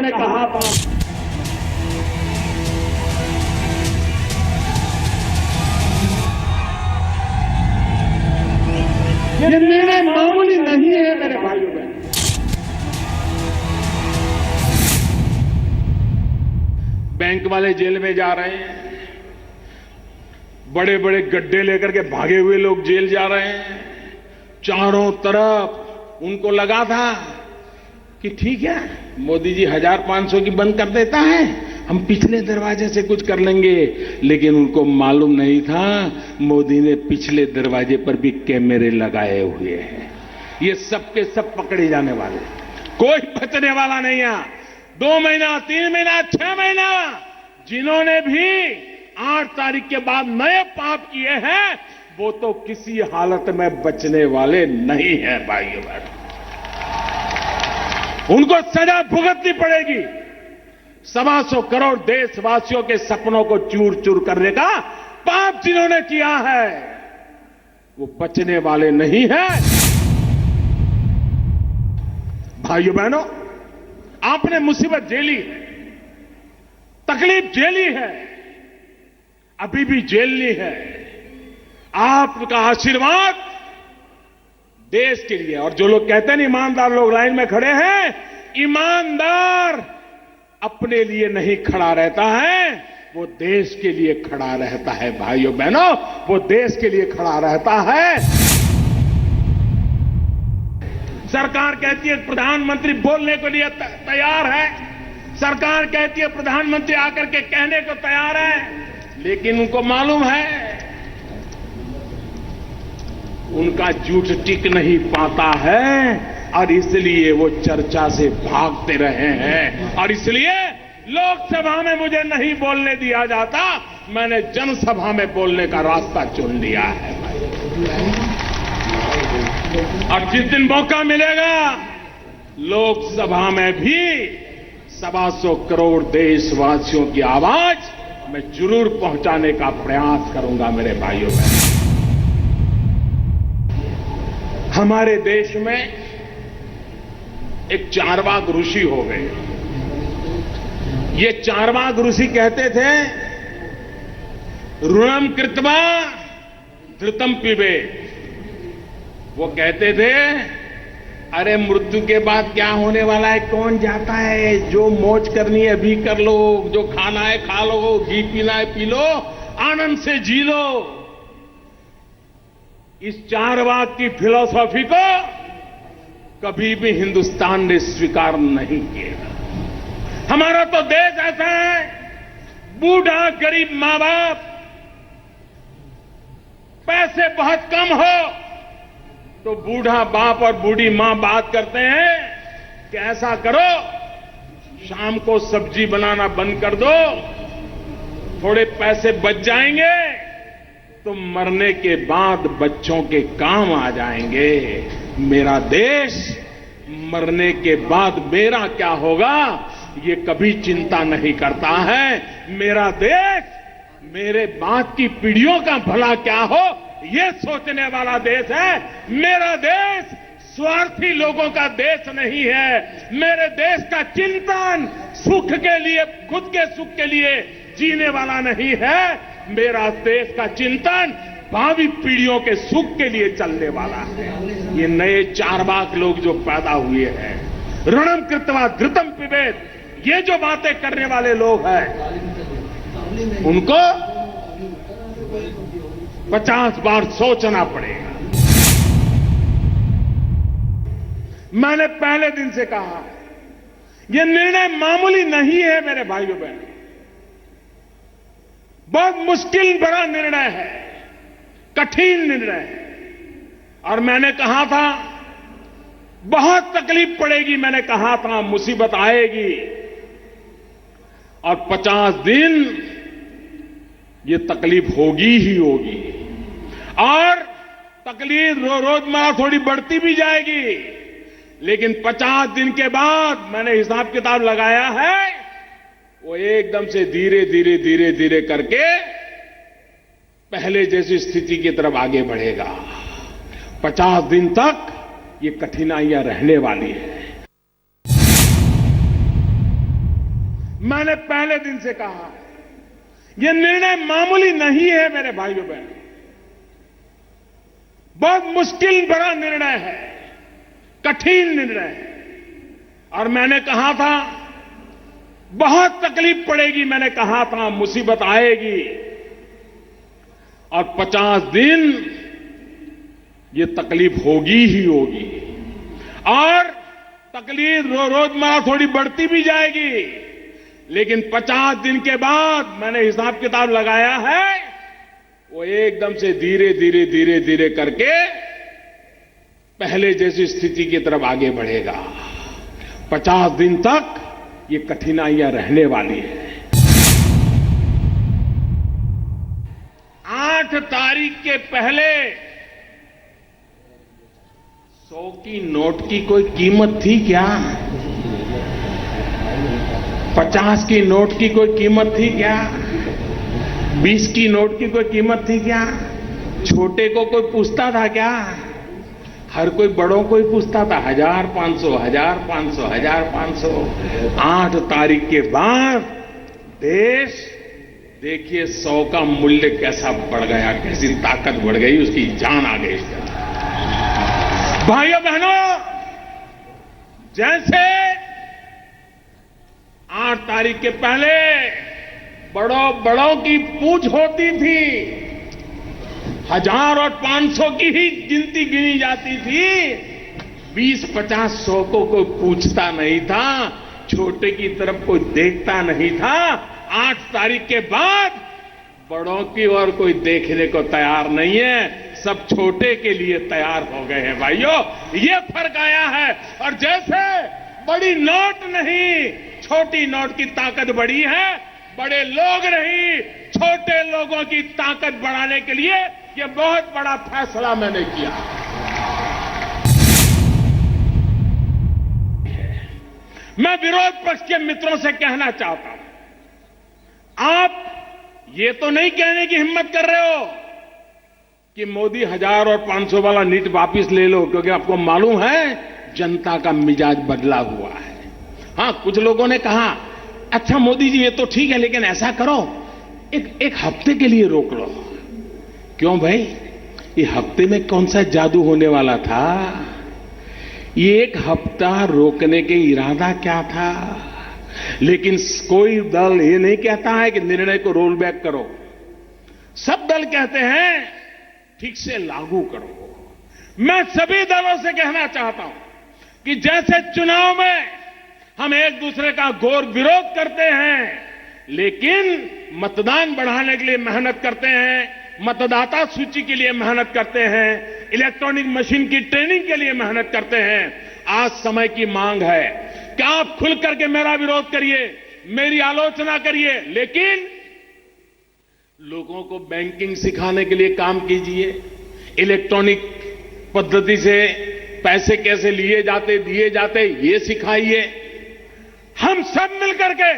मैंने कहा था, ये निर्णय मामूली नहीं है मेरे भाइयों बहनों। बैंक वाले जेल में जा रहे हैं, बड़े बड़े गड्ढे लेकर के भागे हुए लोग जेल जा रहे हैं। चारों तरफ उनको लगा था कि ठीक है, मोदी जी 1500 की बंद कर देता है, हम पिछले दरवाजे से कुछ कर लेंगे। लेकिन उनको मालूम नहीं था मोदी ने पिछले दरवाजे पर भी कैमरे लगाए हुए हैं। ये सब के सब पकड़े जाने वाले, कोई बचने वाला नहीं है। 2 महीना, 3 महीना, 6 महीना, जिन्होंने भी 8 तारीख के बाद नए पाप किए हैं वो तो किसी हालत में बचने वाले नहीं है भाइयों बहनों। उनको सजा भुगतनी पड़ेगी। 125 करोड़ देशवासियों के सपनों को चूर चूर करने का पाप जिन्होंने किया है वो बचने वाले नहीं है। भाइयों बहनों, आपने मुसीबत झेली है, तकलीफ झेली है, अभी भी झेलनी है। आपका आशीर्वाद देश के लिए, और जो लोग कहते हैं ईमानदार लोग लाइन में खड़े हैं, ईमानदार अपने लिए नहीं खड़ा रहता है, वो देश के लिए खड़ा रहता है। भाइयों बहनों, वो देश के लिए खड़ा रहता है। सरकार कहती है प्रधानमंत्री बोलने के लिए तैयार है, सरकार कहती है प्रधानमंत्री आकर के कहने को तैयार है, लेकिन उनको मालूम है उनका झूठ टिक नहीं पाता है और इसलिए वो चर्चा से भागते रहे हैं। और इसलिए लोकसभा में मुझे नहीं बोलने दिया जाता, मैंने जनसभा में बोलने का रास्ता चुन लिया है। और जिस दिन मौका मिलेगा लोकसभा में भी 125 करोड़ देशवासियों की आवाज मैं जरूर पहुंचाने का प्रयास करूंगा। मेरे भाइयों बहनों, हमारे देश में एक चारवाक ऋषि हो गए। ये चारवाक ऋषि कहते थे ऋणम कृत्वा धृतम पिबेत। वो कहते थे अरे मृत्यु के बाद क्या होने वाला है कौन जाता है, जो मौज करनी है अभी कर लो, जो खाना है खा लो, घी पीना है पी लो, आनंद से जी लो। इस चारवाक की फिलॉसफी को कभी भी हिंदुस्तान ने स्वीकार नहीं किया। हमारा तो देश ऐसा है, बूढ़ा गरीब मां बाप, पैसे बहुत कम हो तो बूढ़ा बाप और बूढ़ी मां बात करते हैं कि ऐसा करो शाम को सब्जी बनाना बंद कर दो, थोड़े पैसे बच जाएंगे तो मरने के बाद बच्चों के काम आ जाएंगे। मेरा देश मरने के बाद मेरा क्या होगा ये कभी चिंता नहीं करता है। मेरा देश मेरे बाद की पीढ़ियों का भला क्या हो ये सोचने वाला देश है। मेरा देश स्वार्थी लोगों का देश नहीं है। मेरे देश का चिंतन सुख के लिए, खुद के सुख के लिए जीने वाला नहीं है। मेरा देश का चिंतन भावी पीढ़ियों के सुख के लिए चलने वाला है। ये नए चारवाक लोग जो पैदा हुए हैं, ऋणम कृत्वा धृतम पिबेत, ये जो बातें करने वाले लोग हैं उनको 50 बार सोचना पड़ेगा। मैंने पहले दिन से कहा यह निर्णय मामूली नहीं है मेरे भाइयों बहनों, बहुत मुश्किल बड़ा निर्णय है, कठिन निर्णय है। और मैंने कहा था बहुत तकलीफ पड़ेगी, मैंने कहा था मुसीबत आएगी, और 50 दिन ये तकलीफ होगी ही होगी। और तकलीफ रोजमर्रा थोड़ी बढ़ती भी जाएगी, लेकिन 50 दिन के बाद मैंने हिसाब किताब लगाया है वो एकदम से धीरे धीरे धीरे धीरे करके पहले जैसी स्थिति की तरफ आगे बढ़ेगा। 50 दिन तक ये कठिनाइयां रहने वाली है। मैंने पहले दिन से कहा है यह निर्णय मामूली नहीं है मेरे भाइयों बहनों, बहुत मुश्किल बड़ा निर्णय है, कठिन निर्णय है। और मैंने कहा था बहुत तकलीफ पड़ेगी, मैंने कहा था मुसीबत आएगी, और 50 दिन ये तकलीफ होगी ही होगी, और तकलीफ रोजमर्रा थोड़ी बढ़ती भी जाएगी, लेकिन 50 दिन के बाद मैंने हिसाब किताब लगाया है, वो एकदम से धीरे धीरे धीरे धीरे करके पहले जैसी स्थिति की तरफ आगे बढ़ेगा। 50 दिन तक ये कठिनाइयां रहने वाली है। 8 तारीख के पहले 100 की नोट की कोई कीमत थी क्या? 50 की नोट की कोई कीमत थी क्या? 20 की नोट की कोई कीमत थी क्या? छोटे को कोई पूछता था क्या? हर कोई बड़ों को ही पूछता था 1500, 1500, 1500। 8 तारीख के बाद देश देखिए 100 का मूल्य कैसा बढ़ गया, कैसी ताकत बढ़ गई, उसकी जान आ गई। भाइयों बहनों, जैसे 8 तारीख के पहले बड़ों की पूछ होती थी, 1000 और 500 की ही गिनती गिनी जाती थी, 20, 50, 100 को कोई पूछता नहीं था, छोटे की तरफ कोई देखता नहीं था। 8 तारीख के बाद बड़ों की ओर कोई देखने को तैयार नहीं है, सब छोटे के लिए तैयार हो गए हैं। भाइयों, ये फर्क आया है। और जैसे बड़ी नोट नहीं, छोटी नोट की ताकत बड़ी है, बड़े लोग नहीं, छोटे लोगों की ताकत बढ़ाने के लिए ये बहुत बड़ा फैसला मैंने किया। मैं विरोध पक्ष के मित्रों से कहना चाहता हूं, आप ये तो नहीं कहने की हिम्मत कर रहे हो कि मोदी 1000 और 500 वाला नीट वापिस ले लो, क्योंकि आपको मालूम है जनता का मिजाज बदला हुआ है। हां, कुछ लोगों ने कहा अच्छा मोदी जी ये तो ठीक है, लेकिन ऐसा करो एक हफ्ते के लिए रोक लो। क्यों भाई, ये हफ्ते में कौन सा जादू होने वाला था? ये एक हफ्ता रोकने के इरादा क्या था? लेकिन कोई दल ये नहीं कहता है कि निर्णय को रोल बैक करो। सब दल कहते हैं ठीक से लागू करो। मैं सभी दलों से कहना चाहता हूं कि जैसे चुनाव में हम एक दूसरे का घोर विरोध करते हैं, लेकिन मतदान बढ़ाने के लिए मेहनत करते हैं, मतदाता सूची के लिए मेहनत करते हैं, इलेक्ट्रॉनिक मशीन की ट्रेनिंग के लिए मेहनत करते हैं। आज समय की मांग है कि आप खुल करके मेरा विरोध करिए, मेरी आलोचना करिए, लेकिन लोगों को बैंकिंग सिखाने के लिए काम कीजिए, इलेक्ट्रॉनिक पद्धति से पैसे कैसे लिए जाते दिए जाते ये सिखाइए। हम सब मिलकर के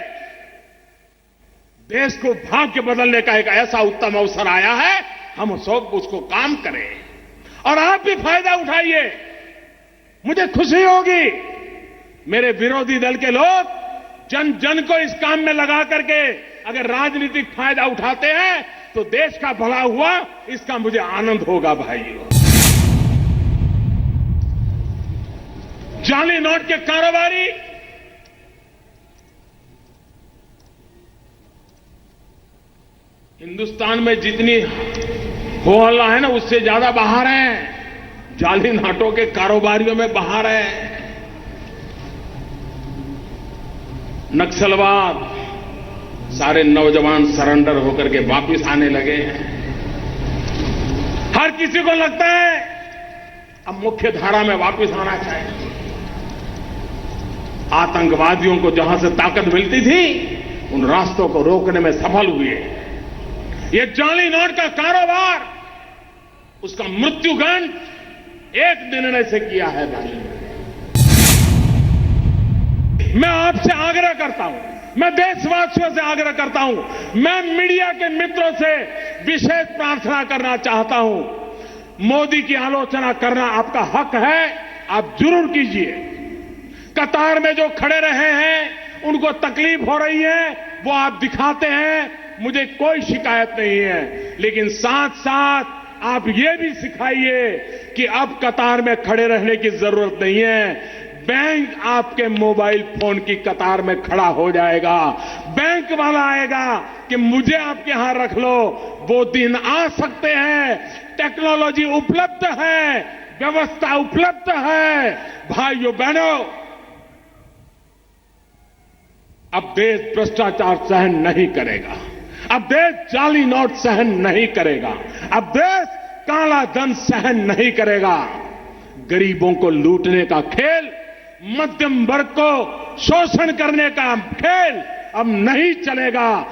देश को भाग्य बदलने का एक ऐसा उत्तम अवसर आया है, हम सब उसको काम करें और आप भी फायदा उठाइए। मुझे खुशी होगी मेरे विरोधी दल के लोग जन जन को इस काम में लगा करके अगर राजनीतिक फायदा उठाते हैं तो देश का भला हुआ, इसका मुझे आनंद होगा। भाइयों, जाली नोट के कारोबारी हिंदुस्तान में जितनी हो हल्ला है ना, उससे ज्यादा बाहर है। जाली नोटों के कारोबारियों में बाहर है। नक्सलवाद, सारे नौजवान सरेंडर होकर के वापिस आने लगे हैं। हर किसी को लगता है अब मुख्य धारा में वापिस आना चाहिए। आतंकवादियों को जहां से ताकत मिलती थी, उन रास्तों को रोकने में सफल हुए। ये जाली नोट का कारोबार, उसका मृत्युदंड एक निर्णय से किया है। भाई, मैं आपसे आग्रह करता हूं, मैं देशवासियों से आग्रह करता हूं, मैं मीडिया के मित्रों से विशेष प्रार्थना करना चाहता हूं। मोदी की आलोचना करना आपका हक है, आप जरूर कीजिए। कतार में जो खड़े रहे हैं उनको तकलीफ हो रही है वो आप दिखाते हैं, मुझे कोई शिकायत नहीं है। लेकिन साथ साथ आप ये भी सिखाइए कि अब कतार में खड़े रहने की जरूरत नहीं है। बैंक आपके मोबाइल फोन की कतार में खड़ा हो जाएगा। बैंक वाला आएगा कि मुझे आपके यहां रख लो। वो दिन आ सकते हैं। टेक्नोलॉजी उपलब्ध है, व्यवस्था उपलब्ध है। भाइयों बहनों, अब देश भ्रष्टाचार सहन नहीं करेगा। अब देश जाली नोट सहन नहीं करेगा। अब देश काला धन सहन नहीं करेगा। गरीबों को लूटने का खेल, मध्यम वर्ग को शोषण करने का खेल अब नहीं चलेगा।